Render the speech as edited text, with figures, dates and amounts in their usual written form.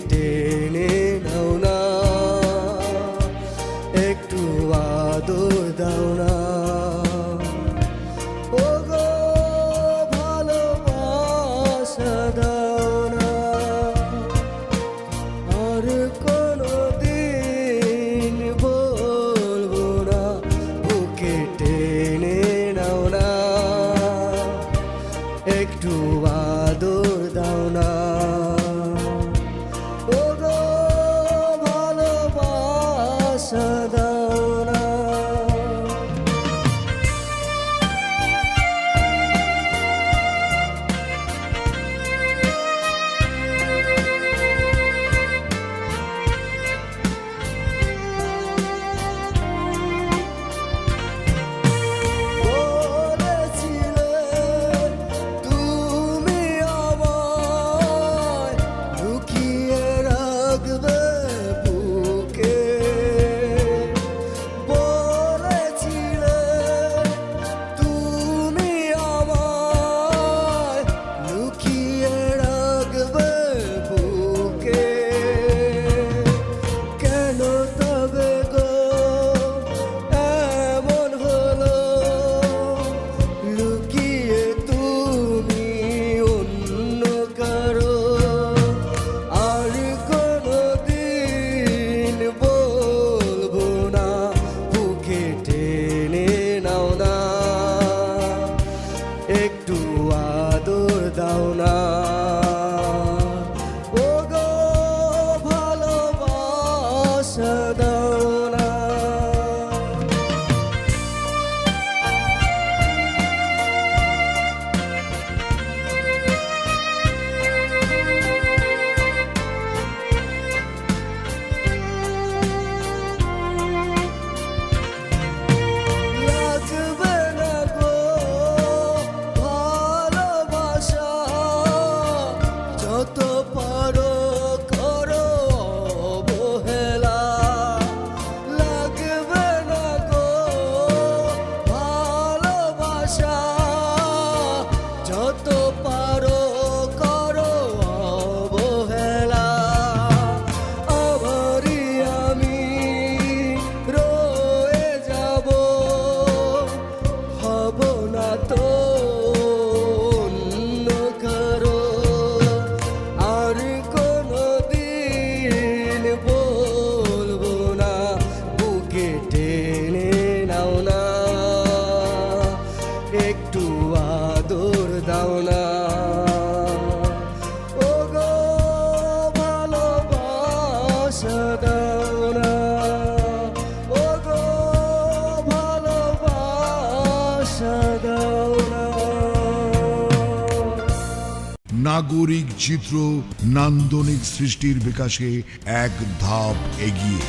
টেনে নাও না, একটু আদর দাও না। ও গো ভালোবাসা দাও না, আর কোনোদিন বলবো না বুকে টেনে নাও না, একটু আদর দাও না। ও গো ভালোবাসা দাও না। বলেছিলে তুমি আমায় লুকিয়ে রাখবে বুকে, বলেছিলে তুমি আমায় লুকিয়ে রাখবে বুকে। কেন তবে গো এমন হলো, লুকিয়ে তুমি অন্য কারো, আর কোনোদিন বলবো না বুকে টেনে নাও না, একটু আদর দাও না। ও গো ভালোবাসা দাও না। লাগবে না গো ভালোবাসা, যত পারো করো অবহেলা। লাগবে না গো ভালোবাসা, যত পারো করো অবহেলা। আমারই আমি রয়ে যাব, হব না তো অন্য কারো, আর কোনোদিন বলবো না বুকে টেনে নাও না, একটু আদর দাও না। ও গো ভালোবাসা দাও না, ও গো ভালোবাসা দাও না। নাগরিক চিত্র নান্দনিক সৃষ্টির বিকাশে এক ধাপ এগিয়ে।